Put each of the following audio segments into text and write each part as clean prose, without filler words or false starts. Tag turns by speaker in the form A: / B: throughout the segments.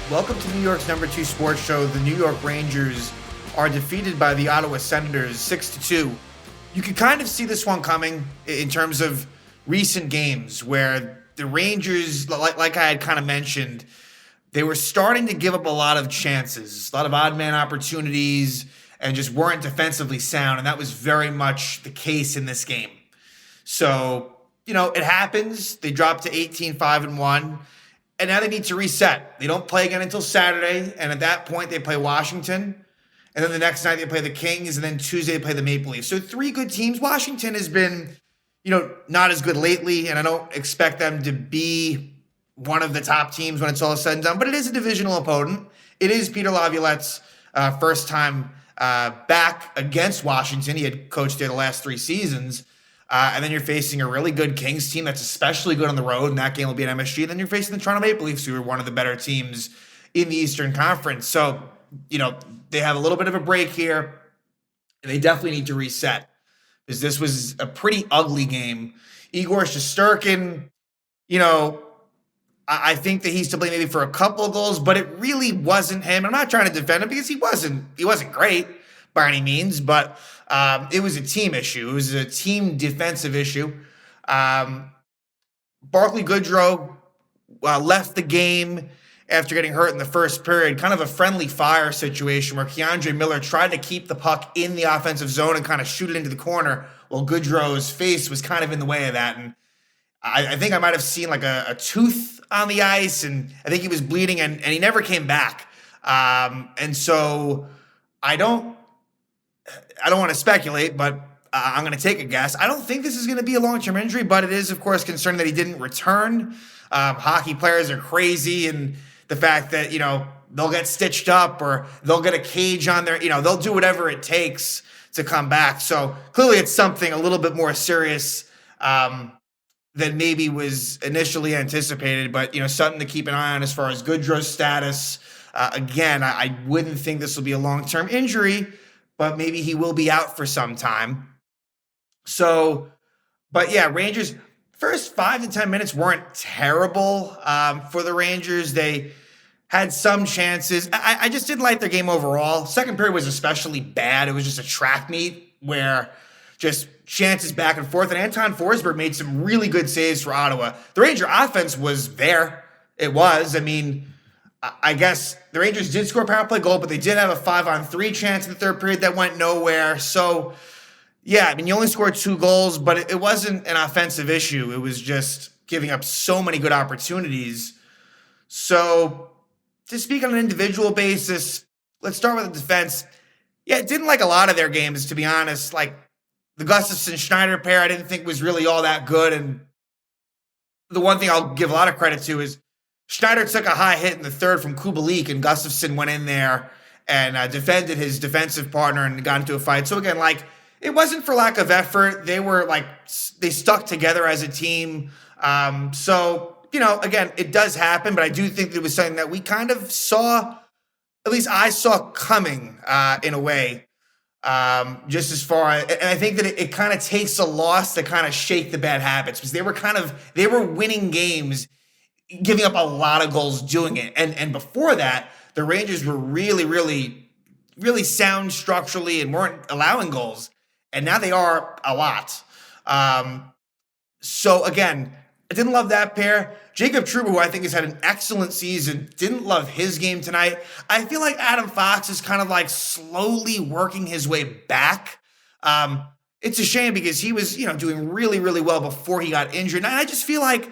A: Welcome to New York's number 2 sports show. The New York Rangers are defeated by the Ottawa Senators 6-2. You could kind of see this one coming in terms of recent games where the Rangers, like I had kind of mentioned, they were starting to give up a lot of chances, a lot of odd man opportunities, and just weren't defensively sound. And that was very much the case in this game. So, it happens. They dropped to 18-5-1. And now they need to reset. They don't play again until Saturday. And at that point, they play Washington. And then the next night, they play the Kings. And then Tuesday, they play the Maple Leafs. So 3 good teams. Washington has been, not as good lately. And I don't expect them to be one of the top teams when it's all said and done. But it is a divisional opponent. It is Peter Laviolette's first time back against Washington. He had coached there the last 3 seasons. And then you're facing a really good Kings team that's especially good on the road, and that game will be at MSG. Then you're facing the Toronto Maple Leafs, who are one of the better teams in the Eastern Conference. So, they have a little bit of a break here, and they definitely need to reset because this was a pretty ugly game. Igor Shesterkin, I think that he's to blame maybe for a couple of goals, but it really wasn't him. I'm not trying to defend him because he wasn't great by any means, but it was a team issue. It was a team defensive issue. Barclay Goodrow left the game after getting hurt in the first period. Kind of a friendly fire situation where Keandre Miller tried to keep the puck in the offensive zone and kind of shoot it into the corner while Goodrow's face was kind of in the way of that. And I think I might have seen like a tooth on the ice, and I think he was bleeding, and he never came back. And so I don't want to speculate, but I'm going to take a guess. I don't think this is going to be a long-term injury, but it is, of course, concerning that he didn't return. Hockey players are crazy, and the fact that, they'll get stitched up or they'll get a cage on their, they'll do whatever it takes to come back. So clearly it's something a little bit more serious than maybe was initially anticipated, but, something to keep an eye on as far as Goodrow's status. Again, I wouldn't think this will be a long-term injury, but maybe he will be out for some time. So, but yeah, Rangers, first 5 to 10 minutes weren't terrible for the Rangers. They had some chances. I just didn't like their game overall. Second period was especially bad. It was just a track meet where just chances back and forth. And Anton Forsberg made some really good saves for Ottawa. The Ranger offense was there. It was. I guess the Rangers did score a power play goal, but they did have a 5-on-3 chance in the third period that went nowhere. So, yeah, you only scored 2 goals, but it wasn't an offensive issue. It was just giving up so many good opportunities. So, to speak on an individual basis, let's start with the defense. Yeah, didn't like a lot of their games, to be honest. Like, the Gustafsson-Schneider pair I didn't think was really all that good. And the one thing I'll give a lot of credit to is Schneider took a high hit in the third from Kubalik, and Gustafsson went in there and defended his defensive partner and got into a fight. So again, it wasn't for lack of effort. They stuck together as a team. So, again, it does happen, but I do think that it was something that we kind of saw, at least I saw coming in a way. Just as far as, and I think that it kind of takes a loss to kind of shake the bad habits, because they were winning games, giving up a lot of goals doing it. And before that, the Rangers were really, really, really sound structurally and weren't allowing goals. And now they are a lot. So again, I didn't love that pair. Jacob Trouba, who I think has had an excellent season, didn't love his game tonight. I feel like Adam Fox is kind of slowly working his way back. It's a shame because he was, doing really, really well before he got injured. And I just feel like,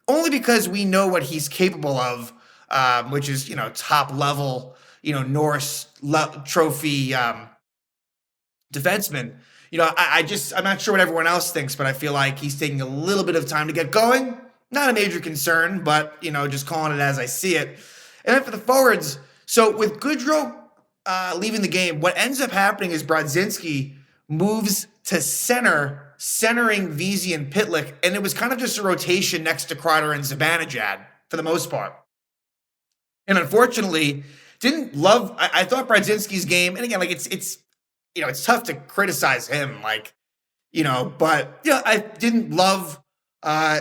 A: only because we know what he's capable of, which is, top level, Norris Trophy defenseman. I'm not sure what everyone else thinks, but I feel like he's taking a little bit of time to get going. Not a major concern, but, just calling it as I see it. And then for the forwards, so with Goodrow leaving the game, what ends up happening is Brodzinski moves to centering Vesey and Pitlick, and it was kind of just a rotation next to Kreider and Zibanejad for the most part. And unfortunately, I thought Brodzinski's game, and again, it's tough to criticize him, but I didn't love,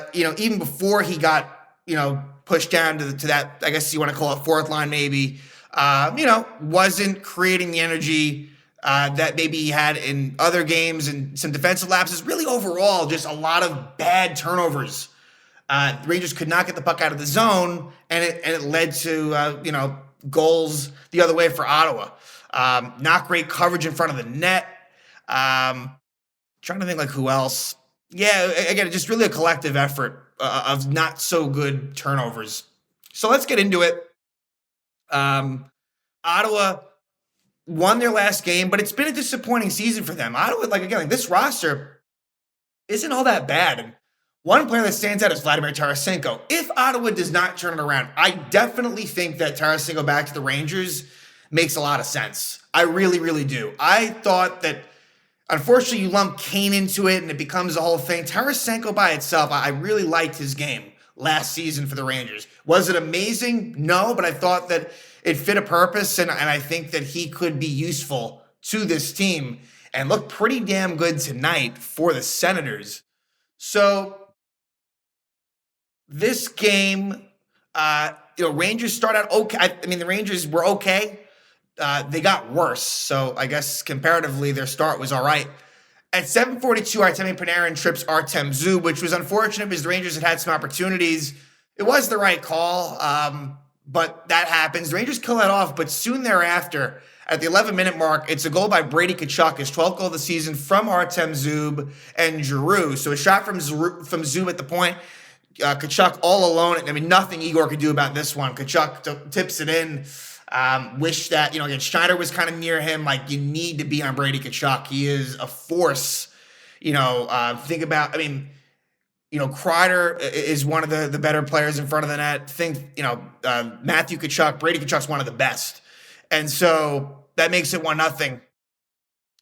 A: even before he got, pushed down to that, I guess you want to call it fourth line maybe, wasn't creating the energy that maybe he had in other games, and some defensive lapses. Really overall, just a lot of bad turnovers. The Rangers could not get the puck out of the zone, and it led to goals the other way for Ottawa. Not great coverage in front of the net. Trying to think like who else. Yeah, again, just really a collective effort of not so good turnovers. So let's get into it. Ottawa won their last game, but it's been a disappointing season for them. Ottawa, this roster isn't all that bad. And one player that stands out is Vladimir Tarasenko. If Ottawa does not turn it around, I definitely think that Tarasenko back to the Rangers makes a lot of sense. I really, really do. I thought that, unfortunately, you lump Kane into it and it becomes a whole thing. Tarasenko by itself, I really liked his game last season for the Rangers. Was it amazing? No, but I thought that it fit a purpose, and I think that he could be useful to this team and look pretty damn good tonight for the Senators. So this game, Rangers start out okay. The Rangers were okay. They got worse. So I guess comparatively, their start was all right. At 7:42, Artemi Panarin trips Artem Zub, which was unfortunate because the Rangers had some opportunities. It was the right call, but that happens. The Rangers kill that off, but soon thereafter, at the 11-minute mark, it's a goal by Brady Tkachuk, his 12th goal of the season, from Artem Zub and Giroux. So a shot from Zub at the point. Tkachuk all alone. Nothing Igor could do about this one. Tkachuk tips it in. Wish that, again, Schneider was kind of near him. You need to be on Brady Tkachuk. He is a force. Think about, Kreider is one of the better players in front of the net. Matthew Tkachuk, Brady Tkachuk's one of the best. And so that makes it 1-0.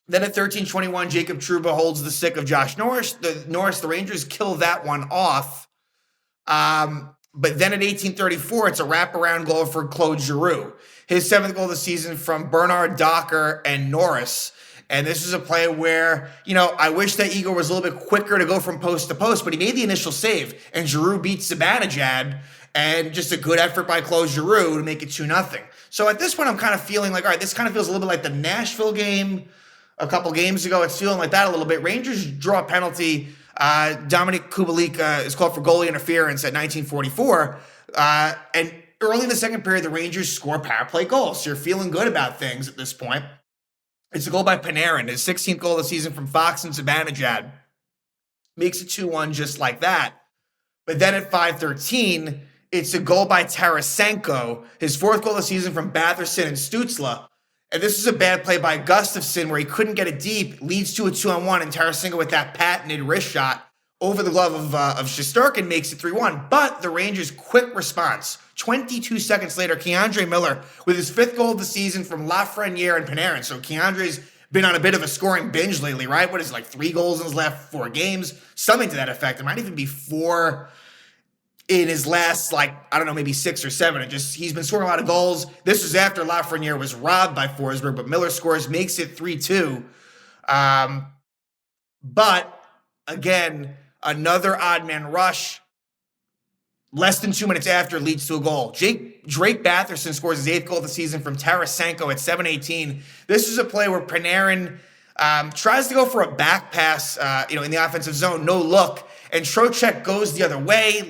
A: Then at 13:21, Jacob Trouba holds the stick of Josh Norris. The Rangers kill that one off. But then at 18:34, it's a wraparound goal for Claude Giroux. His 7th goal of the season from Bernard Docker and Norris. And this is a play where, I wish that Igor was a little bit quicker to go from post to post, but he made the initial save. And Giroux beats Zibanejad, and just a good effort by Claude Giroux to make it 2-0. So at this point, I'm kind of feeling all right, this kind of feels a little bit like the Nashville game a couple games ago. It's feeling like that a little bit. Rangers draw a penalty. Dominic Kubalik is called for goalie interference at 19:44. And early in the second period, the Rangers score power play goals. So you're feeling good about things at this point. It's a goal by Panarin, his 16th goal of the season from Fox and Zibanejad. Makes it 2-1 just like that. But then at 5:13, it's a goal by Tarasenko, his 4th goal of the season from Batherson and Stützle. And this is a bad play by Gustafsson where he couldn't get it deep, leads to a 2-on-1, and Tarasenko with that patented wrist shot over the glove of Shesterkin makes it 3-1. But the Rangers' quick response, 22 seconds later, Keandre Miller with his 5th goal of the season from Lafreniere and Panarin. So Keandre's been on a bit of a scoring binge lately, right? What is it, 3 goals in his last 4 games? Something to that effect. It might even be 4 in his last, maybe 6 or 7. He's been scoring a lot of goals. This was after Lafreniere was robbed by Forsberg, but Miller scores, makes it 3-2. But again, another odd man rush. Less than 2 minutes after leads to a goal. Drake Batherson scores his 8th goal of the season from Tarasenko at 7:18. This is a play where Panarin tries to go for a back pass, in the offensive zone, no look, and Trocheck goes the other way.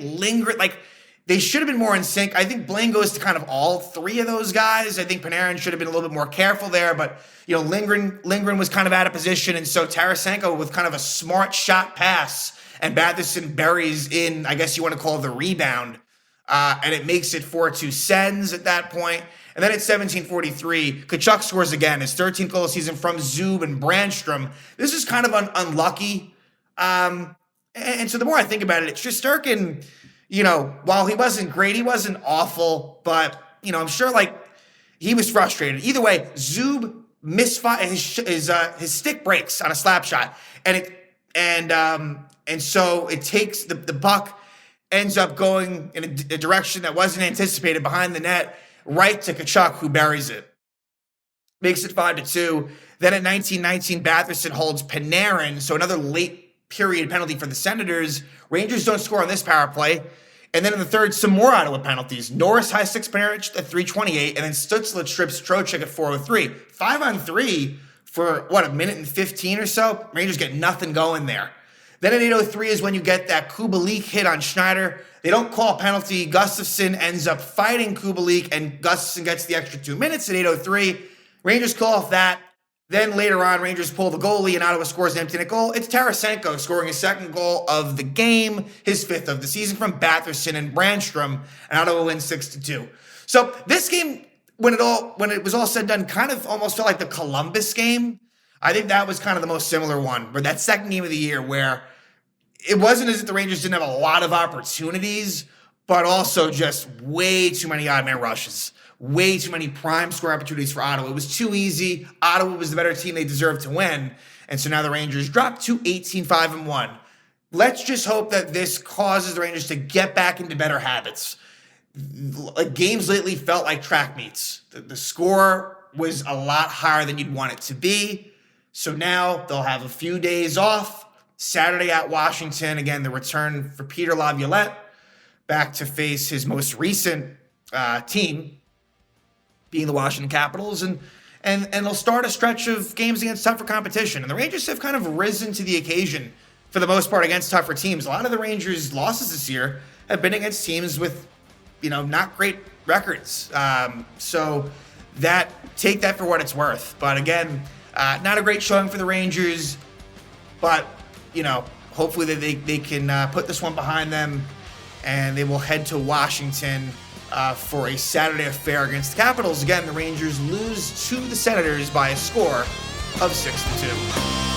A: They should have been more in sync. I think blame goes to kind of all 3 of those guys. I think Panarin should have been a little bit more careful there, but Lindgren was kind of out of position, and so Tarasenko with kind of a smart shot pass, and Batherson buries in, I guess you want to call it the rebound, and it makes it 4-2 Sens at that point. And then at 17:43, Tkachuk scores again, his 13th goal of the season from Zub and Brandstrom. This is kind of unlucky. And so the more I think about it, Shesterkin, while he wasn't great, he wasn't awful, but, I'm sure, he was frustrated. Either way, Zub misfire, his stick breaks on a slap shot, and so it takes the puck ends up going in a direction that wasn't anticipated behind the net, right to Tkachuk, who buries it. Makes it 5-2. Then at 19:19, Batherson holds Panarin, so another late period penalty for the Senators. Rangers don't score on this power play. And then in the third, some more Ottawa penalties. Norris high six penalty at 3:28, and then Stutzla strips Trocheck at 4:03. 5-on-3 for, a minute and 15 or so? Rangers get nothing going there. Then at 8:03 is when you get that Kubalik hit on Schneider. They don't call a penalty. Gustafsson ends up fighting Kubalik, and Gustafsson gets the extra 2 minutes at 8:03. Rangers call off that. Then later on, Rangers pull the goalie and Ottawa scores an empty net goal. It's Tarasenko scoring his second goal of the game, his fifth of the season from Batherson and Brandstrom, and Ottawa wins 6-2. So this game, when it was all said and done, kind of almost felt like the Columbus game. I think that was kind of the most similar one, where that second game of the year where it wasn't as if the Rangers didn't have a lot of opportunities, but also just way too many odd man rushes. Way too many prime score opportunities for Ottawa. It was too easy. Ottawa was the better team. They deserved to win. And so now the Rangers dropped to 18-5-1. Let's just hope that this causes the Rangers to get back into better habits. Like, games lately felt like track meets. The score was a lot higher than you'd want it to be. So now they'll have a few days off. Saturday at Washington. Again, the return for Peter Laviolette back to face his most recent team, being the Washington Capitals, and they'll start a stretch of games against tougher competition. And the Rangers have kind of risen to the occasion for the most part against tougher teams. A lot of the Rangers' losses this year have been against teams with, not great records. So take that for what it's worth. But again, not a great showing for the Rangers, but, hopefully they can put this one behind them, and they will head to Washington for a Saturday affair against the Capitals. Again, the Rangers lose to the Senators by a score of 6-2.